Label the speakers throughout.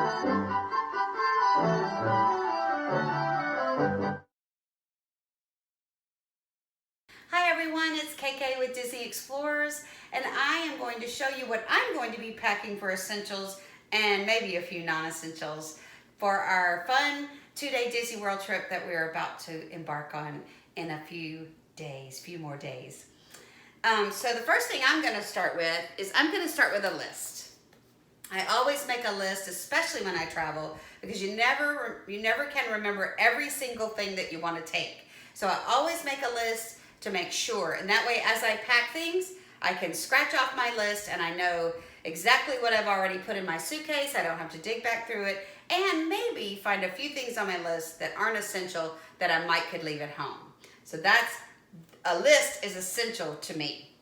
Speaker 1: Hi everyone, it's KK with Disney Explorers, and I am going to show you what I'm going to be packing for essentials and maybe a few non-essentials for our fun 2-day Disney World trip that we're about to embark on in a few more days. So the first thing I'm going to start with is I'm going to start with a list. I always make a list, especially when I travel, because you never can remember every single thing that you want to take. So I always make a list to make sure, and that way as I pack things, I can scratch off my list and I know exactly what I've already put in my suitcase. I don't have to dig back through it, and maybe find a few things on my list that aren't essential that I might could leave at home. So a list is essential to me.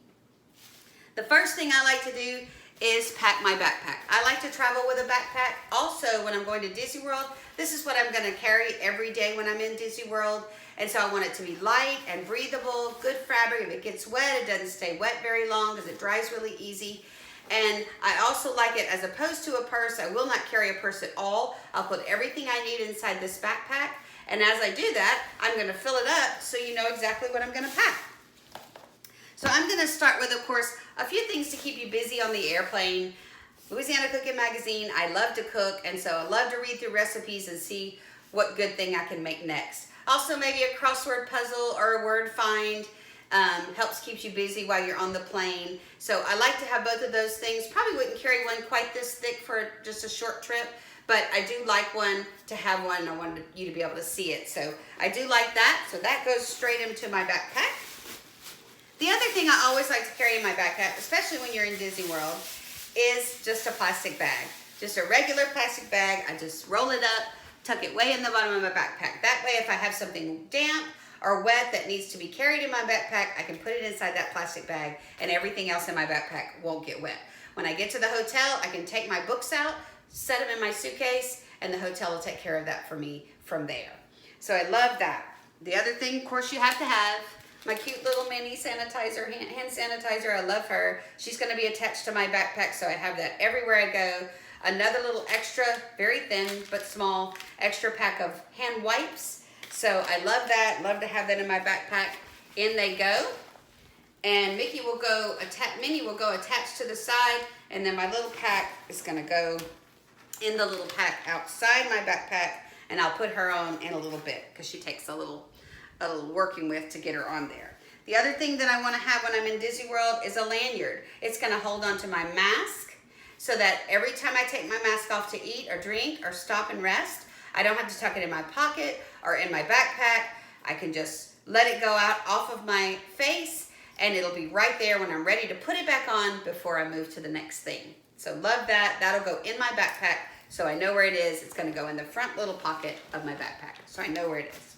Speaker 1: The first thing I like to do is pack my backpack. I like to travel with a backpack. Also, when I'm going to Disney World, this is what I'm going to carry every day when I'm in Disney World. And so I want it to be light and breathable, good fabric. If it gets wet, it doesn't stay wet very long because it dries really easy. And I also like it as opposed to a purse. I will not carry a purse at all. I'll put everything I need inside this backpack. And as I do that, I'm going to fill it up so you know exactly what I'm going to pack. So I'm going to start with, of course, a few things to keep you busy on the airplane. Louisiana Cooking Magazine, I love to cook, and so I love to read through recipes and see what good thing I can make next. Also, maybe a crossword puzzle or a word find helps keep you busy while you're on the plane. So I like to have both of those things. Probably wouldn't carry one quite this thick for just a short trip, but I do like one to have one. I wanted you to be able to see it. So I do like that. So that goes straight into my backpack. The other thing I always like to carry in my backpack, especially when you're in Disney World, is just a plastic bag. Just a regular plastic bag. I just roll it up, tuck it way in the bottom of my backpack. That way, if I have something damp or wet that needs to be carried in my backpack, I can put it inside that plastic bag and everything else in my backpack won't get wet. When I get to the hotel, I can take my books out, set them in my suitcase, and the hotel will take care of that for me from there. So I love that. The other thing, of course, you have to have my cute little mini sanitizer, hand sanitizer. I love her. She's going to be attached to my backpack, so I have that everywhere I go. Another little extra, very thin but small, extra pack of hand wipes. So I love that. Love to have that in my backpack. In they go. And Minnie will go attached to the side, and then my little pack is going to go in the little pack outside my backpack, and I'll put her on in a little bit because she takes a little working with to get her on there. The other thing that I want to have when I'm in Disney World is a lanyard. It's going to hold onto my mask so that every time I take my mask off to eat or drink or stop and rest, I don't have to tuck it in my pocket or in my backpack. I can just let it go out off of my face, and it'll be right there when I'm ready to put it back on before I move to the next thing. So love that. That'll go in my backpack so I know where it is. It's going to go in the front little pocket of my backpack so I know where it is.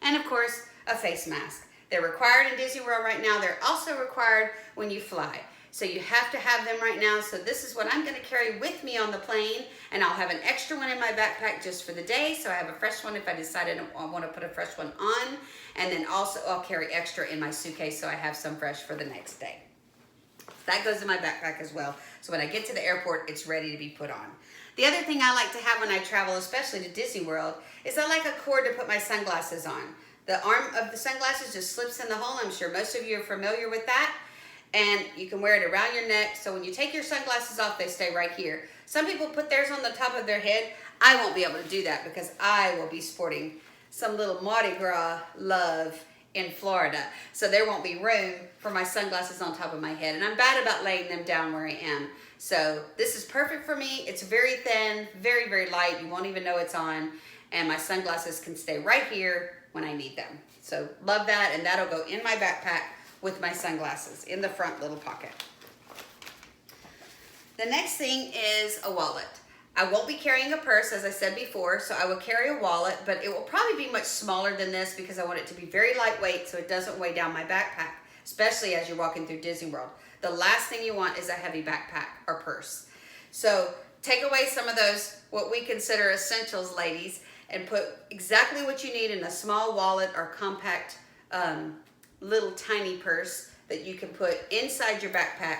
Speaker 1: And of course, a face mask. They're required in Disney World right now. They're also required when you fly. So you have to have them right now. So this is what I'm going to carry with me on the plane. And I'll have an extra one in my backpack just for the day. So I have a fresh one if I decided I want to put a fresh one on. And then also I'll carry extra in my suitcase so I have some fresh for the next day. That goes in my backpack as well. So when I get to the airport, it's ready to be put on. The other thing I like to have when I travel, especially to Disney World, is I like a cord to put my sunglasses on. The arm of the sunglasses just slips in the hole. I'm sure most of you are familiar with that. And you can wear it around your neck. So when you take your sunglasses off, they stay right here. Some people put theirs on the top of their head. I won't be able to do that because I will be sporting some little Mardi Gras love in Florida. So there won't be room for my sunglasses on top of my head. And I'm bad about laying them down where I am. So this is perfect for me. It's very thin, very, very light. You won't even know it's on. And my sunglasses can stay right here when I need them. So love that. And that'll go in my backpack with my sunglasses in the front little pocket. The next thing is a wallet. I won't be carrying a purse, as I said before, so I will carry a wallet, but it will probably be much smaller than this because I want it to be very lightweight so it doesn't weigh down my backpack, especially as you're walking through Disney World. The last thing you want is a heavy backpack or purse. So take away some of those, what we consider essentials, ladies, and put exactly what you need in a small wallet or compact little tiny purse that you can put inside your backpack,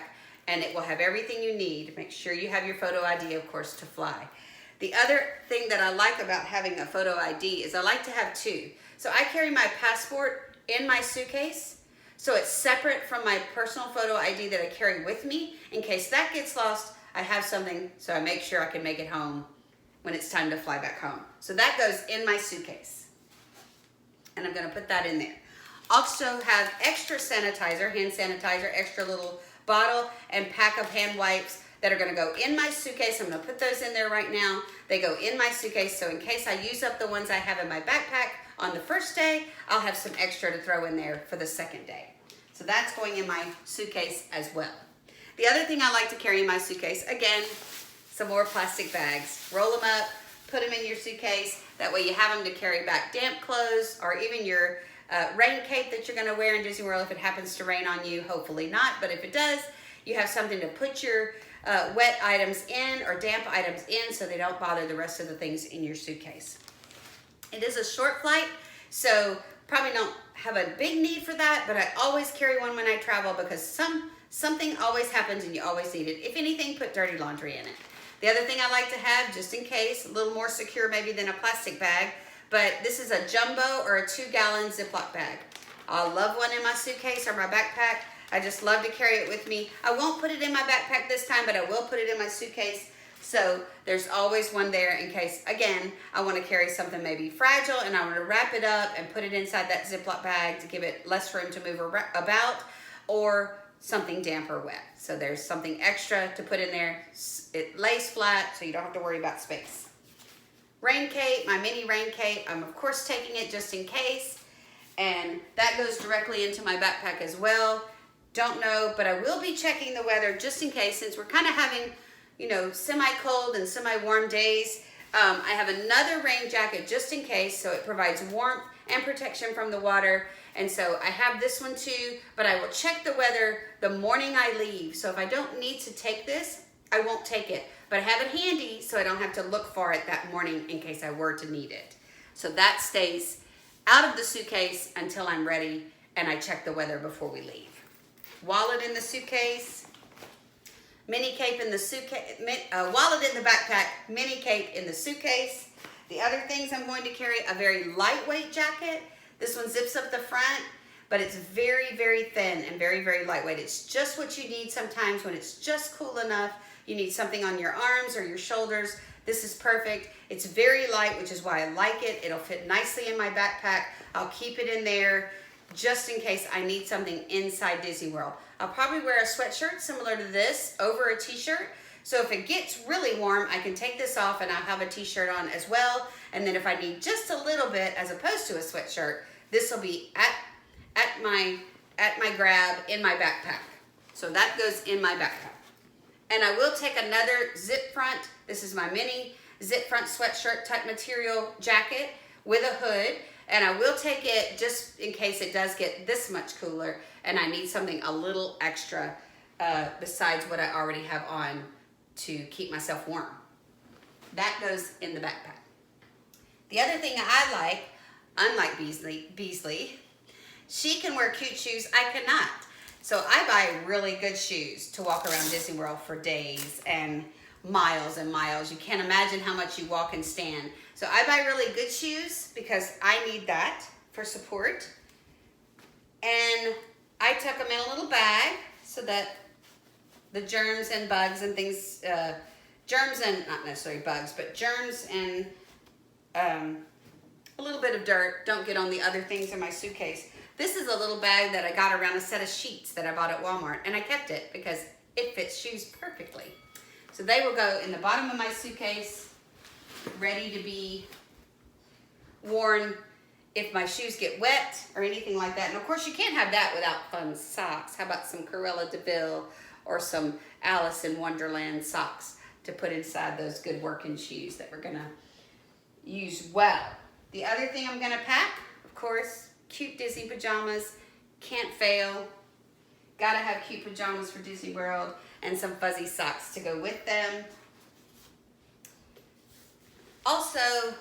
Speaker 1: and it will have everything you need. Make sure you have your photo ID, of course, to fly. The other thing that I like about having a photo ID is I like to have two. So I carry my passport in my suitcase, so it's separate from my personal photo ID that I carry with me. In case that gets lost, I have something so I make sure I can make it home when it's time to fly back home. So that goes in my suitcase. And I'm gonna put that in there. Also have extra sanitizer, hand sanitizer, extra little bottle and pack of hand wipes that are gonna go in my suitcase. I'm gonna put those in there right now. They go in my suitcase, so in case I use up the ones I have in my backpack on the first day, I'll have some extra to throw in there for the second day. So that's going in my suitcase as well. The other thing I like to carry in my suitcase, again, some more plastic bags. Roll them up, put them in your suitcase. That way you have them to carry back damp clothes or even your rain cape that you're gonna wear in Disney World if it happens to rain on you. Hopefully not, but if it does, you have something to put your wet items in or damp items in so they don't bother the rest of the things in your suitcase. It is a short flight, so probably don't have a big need for that, but I always carry one when I travel because something always happens and you always need it. If anything, put dirty laundry in it. The other thing I like to have, just in case, a little more secure maybe than a plastic bag, but this is a jumbo or a 2-gallon Ziploc bag. I love one in my suitcase or my backpack. I just love to carry it with me. I won't put it in my backpack this time, but I will put it in my suitcase. So there's always one there in case, again, I want to carry something maybe fragile and I want to wrap it up and put it inside that Ziploc bag to give it less room to move about, or something damp or wet. So there's something extra to put in there. It lays flat, so you don't have to worry about space. Rain cape, my mini rain cape. I'm of course taking it just in case, and that goes directly into my backpack as well. Don't know, but I will be checking the weather just in case, since we're kind of having, you know, semi-cold and semi-warm days. I have another rain jacket just in case, so it provides warmth and protection from the water. And so I have this one too, but I will check the weather the morning I leave. So if I don't need to take this, I won't take it. But I have it handy so I don't have to look for it that morning in case I were to need it. So that stays out of the suitcase until I'm ready and I check the weather before we leave. Wallet in the suitcase, mini cape in the suitcase, wallet in the backpack, mini cape in the suitcase. The other things I'm going to carry, a very lightweight jacket. This one zips up the front, but it's very, very thin and very, very lightweight. It's just what you need sometimes when it's just cool enough. You need something on your arms or your shoulders. This is perfect. It's very light, which is why I like it. It'll fit nicely in my backpack. I'll keep it in there just in case I need something inside Disney World. I'll probably wear a sweatshirt similar to this over a t-shirt. So if it gets really warm, I can take this off and I'll have a t-shirt on as well. And then if I need just a little bit, as opposed to a sweatshirt, this will be at my grab in my backpack. So that goes in my backpack. And I will take another zip front. This is my mini zip front sweatshirt type material jacket with a hood. And I will take it just in case it does get this much cooler and I need something a little extra besides what I already have on to keep myself warm. That goes in the backpack. The other thing I like, unlike Beasley, she can wear cute shoes, I cannot. So I buy really good shoes to walk around Disney World for days and miles and miles. You can't imagine how much you walk and stand. So I buy really good shoes because I need that for support. And I tuck them in a little bag so that the germs and bugs and things, germs and, not necessarily bugs, but germs and a little bit of dirt don't get on the other things in my suitcase. This is a little bag that I got around a set of sheets that I bought at Walmart, and I kept it because it fits shoes perfectly. So they will go in the bottom of my suitcase, ready to be worn if my shoes get wet or anything like that. And of course you can't have that without fun socks. How about some Cruella de Vil or some Alice in Wonderland socks to put inside those good working shoes that we're gonna use well. The other thing I'm gonna pack, of course, cute Disney pajamas, can't fail. Gotta have cute pajamas for Disney World and some fuzzy socks to go with them. Also,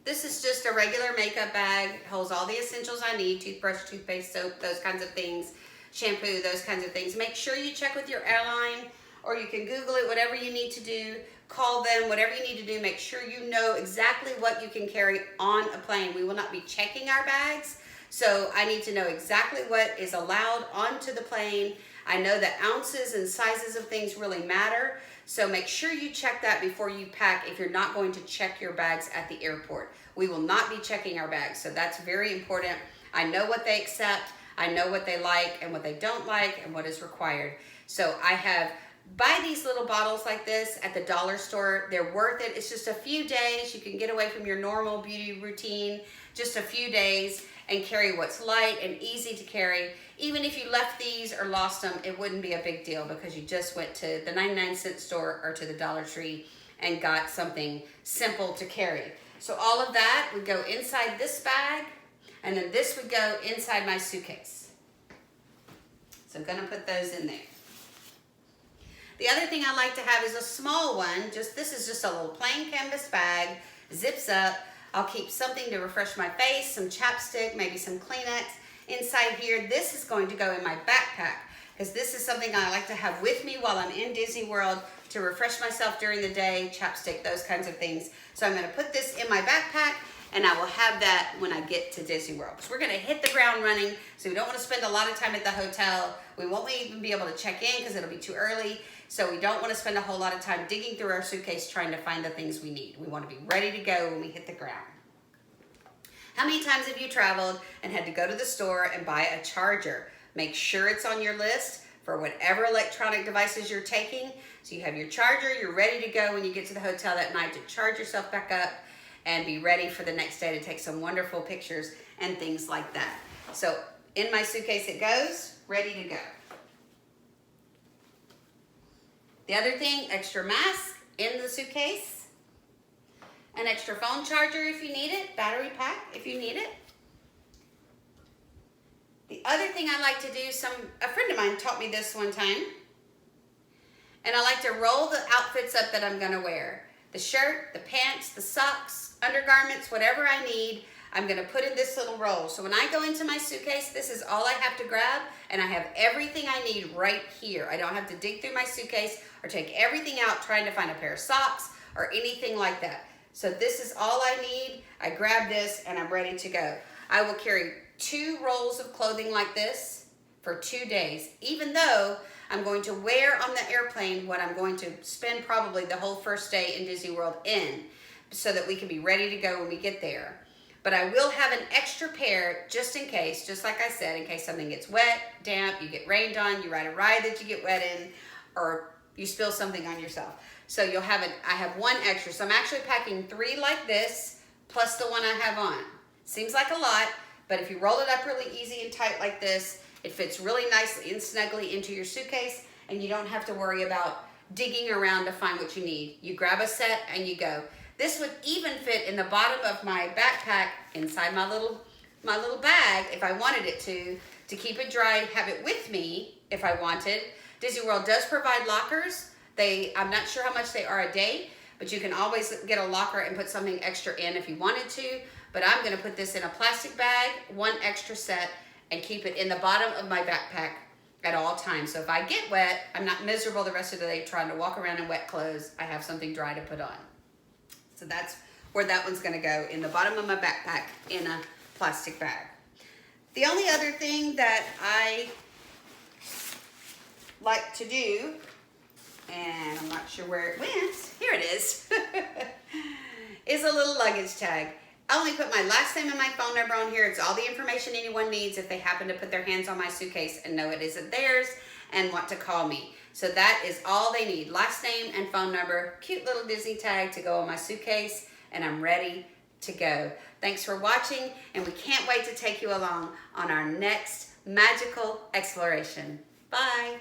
Speaker 1: this is just a regular makeup bag. It holds all the essentials I need, toothbrush, toothpaste, soap, those kinds of things, shampoo, those kinds of things. Make sure you check with your airline or you can Google it, whatever you need to do. Call them, whatever you need to do. Make sure you know exactly what you can carry on a plane. We will not be checking our bags, so I need to know exactly what is allowed onto the plane. I know that ounces and sizes of things really matter, so make sure you check that before you pack if you're not going to check your bags at the airport. We will not be checking our bags, so that's very important. I know what they accept, I know what they like and what they don't like and what is required. So buy these little bottles like this at the dollar store. They're worth it. It's just a few days. You can get away from your normal beauty routine, just a few days, and carry what's light and easy to carry. Even if you left these or lost them, it wouldn't be a big deal because you just went to the 99-cent store or to the Dollar Tree and got something simple to carry. So all of that would go inside this bag, and then this would go inside my suitcase. So I'm gonna put those in there. The other thing I like to have is a small one. This is just a little plain canvas bag, zips up. I'll keep something to refresh my face, some chapstick, maybe some Kleenex. Inside here, this is going to go in my backpack because this is something I like to have with me while I'm in Disney World to refresh myself during the day, chapstick, those kinds of things. So I'm gonna put this in my backpack and I will have that when I get to Disney World. So we're gonna hit the ground running, so we don't wanna spend a lot of time at the hotel. We won't even be able to check in because it'll be too early. So we don't wanna spend a whole lot of time digging through our suitcase trying to find the things we need. We wanna be ready to go when we hit the ground. How many times have you traveled and had to go to the store and buy a charger? Make sure it's on your list for whatever electronic devices you're taking. So you have your charger, you're ready to go when you get to the hotel that night to charge yourself back up and be ready for the next day to take some wonderful pictures and things like that. So in my suitcase it goes, ready to go. The other thing, extra mask in the suitcase, an extra phone charger if you need it, battery pack if you need it. The other thing I like to do, a friend of mine taught me this one time, and I like to roll the outfits up that I'm gonna wear. The shirt, the pants, the socks, undergarments, whatever I need, I'm gonna put in this little roll. So when I go into my suitcase, this is all I have to grab, and I have everything I need right here. I don't have to dig through my suitcase or take everything out trying to find a pair of socks or anything like that. So this is all I need. I grab this and I'm ready to go. I will carry 2 rolls of clothing like this for 2 days, even though I'm going to wear on the airplane what I'm going to spend probably the whole first day in Disney World in, so that we can be ready to go when we get there. But I will have an extra pair just in case, just like I said, in case something gets wet, damp, you get rained on, you ride a ride that you get wet in, or you spill something on yourself. So I have 1 extra. So I'm actually packing 3 like this, plus the one I have on. Seems like a lot, but if you roll it up really easy and tight like this, it fits really nicely and snugly into your suitcase, and you don't have to worry about digging around to find what you need. You grab a set and you go. This would even fit in the bottom of my backpack inside my little bag if I wanted it to keep it dry, have it with me if I wanted. Disney World does provide lockers. I'm not sure how much they are a day, but you can always get a locker and put something extra in if you wanted to. But I'm gonna put this in a plastic bag, 1 extra set, and keep it in the bottom of my backpack at all times. So if I get wet, I'm not miserable the rest of the day trying to walk around in wet clothes. I have something dry to put on. So that's where that one's gonna go, in the bottom of my backpack in a plastic bag. The only other thing that I like to do, and I'm not sure where it went, here it is, is a little luggage tag. I only put my last name and my phone number on here. It's all the information anyone needs if they happen to put their hands on my suitcase and know it isn't theirs and want to call me. So that is all they need, last name and phone number, cute little Disney tag to go on my suitcase, and I'm ready to go. Thanks for watching, and we can't wait to take you along on our next magical exploration. Bye.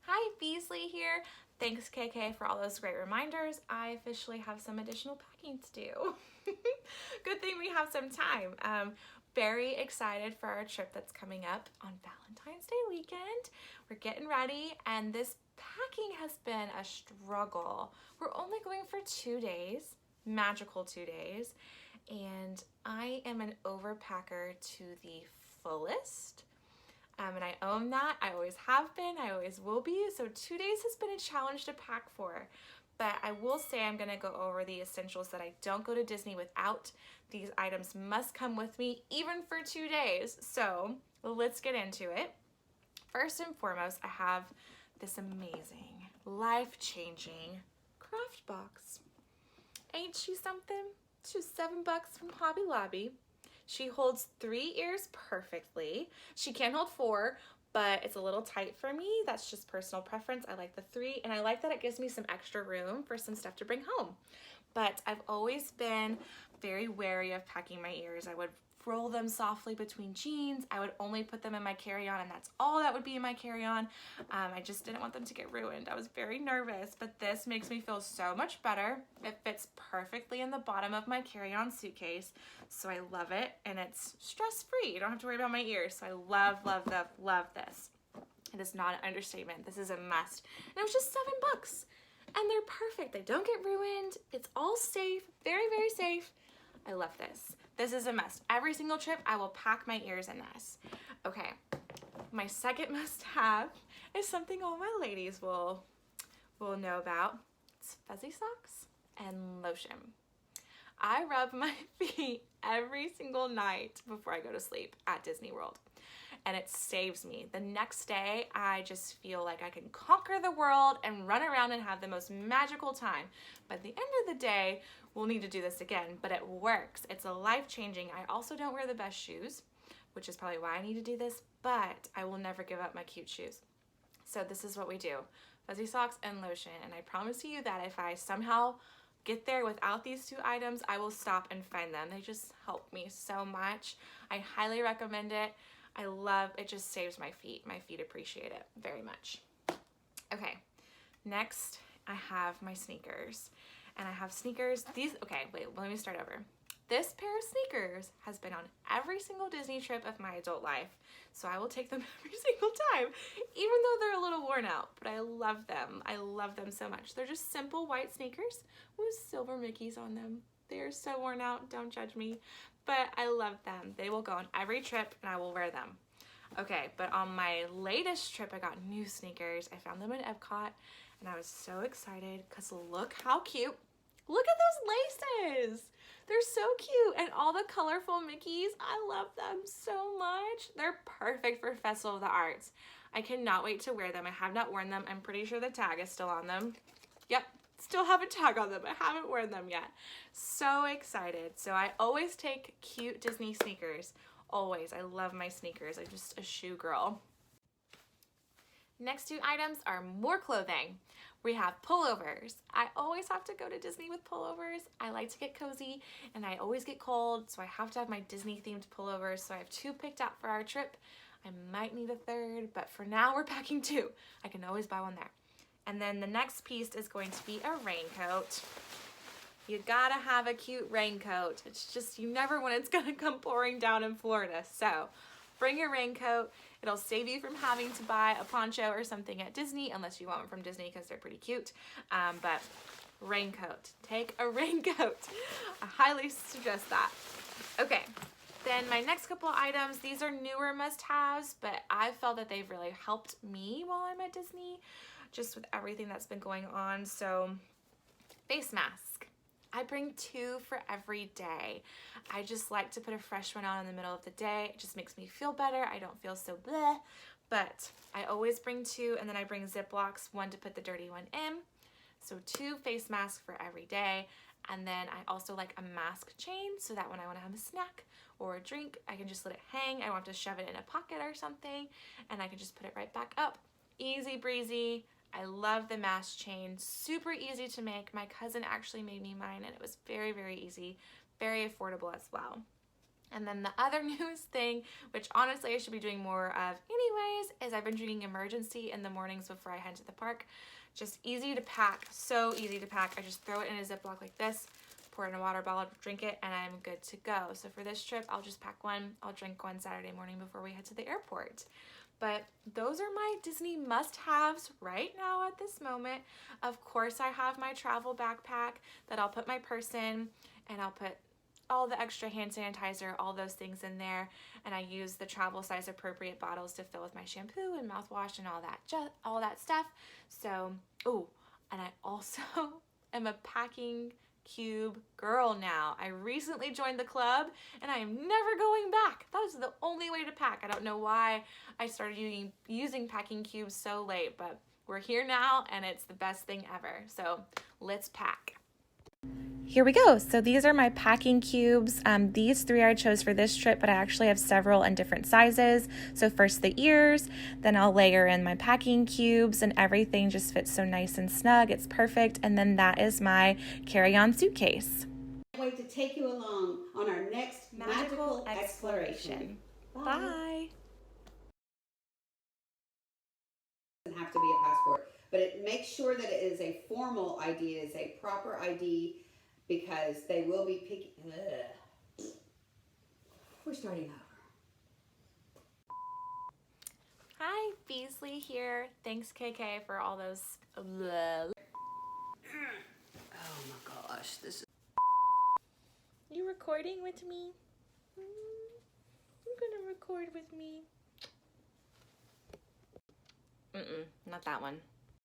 Speaker 2: Hi, Beasley here. Thanks, KK, for all those great reminders. I officially have some additional packing to do. Good thing we have some time. Very excited for our trip that's coming up on Valentine's Day weekend. We're getting ready, and this packing has been a struggle. We're only going for 2 days, magical 2 days, and I am an overpacker to the fullest. And I own that. I always have been. I always will be. So 2 days has been a challenge to pack for. But I will say I'm going to go over the essentials that I don't go to Disney without. These items must come with me even for 2 days. So let's get into it. First and foremost, I have this amazing, life-changing craft box. Ain't she something? She's $7 from Hobby Lobby. She holds 3 ears perfectly. She can hold 4, but it's a little tight for me. That's just personal preference. I like the 3, and I like that it gives me some extra room for some stuff to bring home. But I've always been very wary of packing my ears. I would roll them softly between jeans. I would only put them in my carry-on, and that's all that would be in my carry-on. I just didn't want them to get ruined. I was very nervous, but this makes me feel so much better. It fits perfectly in the bottom of my carry-on suitcase, so I love it, and it's stress-free. You don't have to worry about my ears, so I love, love, love, love this. It is not an understatement. This is a must. And it was just $7, and they're perfect. They don't get ruined. It's all safe, very, very safe. I love this. This is a must. Every single trip, I will pack my ears in this. Okay, my second must-have is something all my ladies will know about. It's fuzzy socks and lotion. I rub my feet every single night before I go to sleep at Disney World, and it saves me. The next day, I just feel like I can conquer the world and run around and have the most magical time. But at the end of the day, we'll need to do this again, but it works. It's a life-changing. I also don't wear the best shoes, which is probably why I need to do this, but I will never give up my cute shoes. So this is what we do. Fuzzy socks and lotion, and I promise you that if I somehow get there without these 2 items, I will stop and find them. They just help me so much. I highly recommend it. I love it. Just saves my feet. My feet appreciate it very much. Okay, next I have my sneakers. And I have sneakers. Let me start over. This pair of sneakers has been on every single Disney trip of my adult life. So I will take them every single time, even though they're a little worn out, but I love them. I love them so much. They're just simple white sneakers with silver Mickeys on them. They are so worn out, don't judge me, but I love them. They will go on every trip and I will wear them. Okay, but on my latest trip, I got new sneakers. I found them in Epcot and I was so excited because look how cute. Look at those laces. They're so cute. And all the colorful Mickeys, I love them so much. They're perfect for Festival of the Arts. I cannot wait to wear them. I have not worn them. I'm pretty sure the tag is still on them. Yep, still have a tag on them. I haven't worn them yet. So excited. So I always take cute Disney sneakers. Always. I love my sneakers. I'm just a shoe girl. Next 2 items are more clothing. We have pullovers. I always have to go to Disney with pullovers. I like to get cozy and I always get cold, so I have to have my Disney themed pullovers. So I have 2 picked out for our trip. I might need a 3rd, but for now we're packing 2. I can always buy one there. And then the next piece is going to be a raincoat. You gotta have a cute raincoat. It's just, you never know when it's gonna come pouring down in Florida. So bring your raincoat. It'll save you from having to buy a poncho or something at Disney, unless you want one from Disney because they're pretty cute. But raincoat. Take a raincoat. I highly suggest that. Okay, then my next couple items, these are newer must-haves, but I felt that they've really helped me while I'm at Disney, just with everything that's been going on. So, face mask. I bring 2 for every day. I just like to put a fresh one on in the middle of the day. It just makes me feel better. I don't feel so bleh. But I always bring 2, and then I bring Ziplocs, 1 to put the dirty one in. So 2 face masks for every day. And then I also like a mask chain so that when I want to have a snack or a drink, I can just let it hang. I don't have to shove it in a pocket or something, and I can just put it right back up. Easy breezy. I love the mask chain, super easy to make. My cousin actually made me mine and it was very, very easy, very affordable as well. And then the other newest thing, which honestly I should be doing more of anyways, is I've been drinking Emergency in the mornings before I head to the park. Just easy to pack, so easy to pack. I just throw it in a Ziploc like this, pour it in a water bottle, drink it, and I'm good to go. So for this trip, I'll just pack 1. I'll drink 1 Saturday morning before we head to the airport. But those are my Disney must-haves right now at this moment. Of course, I have my travel backpack that I'll put my purse in, and I'll put all the extra hand sanitizer, all those things in there. And I use the travel size appropriate bottles to fill with my shampoo and mouthwash and all that stuff. So, oh, and I also am a packing cube girl now. I recently joined the club and I am never going back. That is the only way to pack. I don't know why I started using packing cubes so late, but we're here now and it's the best thing ever. So let's pack. Here we go. So these are my packing cubes. These 3 I chose for this trip, but I actually have several in different sizes. So first the ears, then I'll layer in my packing cubes, and everything just fits so nice and snug. It's perfect. And then that is my carry-on suitcase.
Speaker 1: I can't wait to take you along on our next magical exploration.
Speaker 2: Bye.
Speaker 1: Doesn't have to be a passport, but it makes sure that it is a formal ID, it is a proper ID, because they will be picking. We're starting over.
Speaker 2: Hi, Beasley here. Thanks, KK, for all those.
Speaker 1: Oh my gosh, this is.
Speaker 2: You recording with me? You're gonna record with me. Not that one.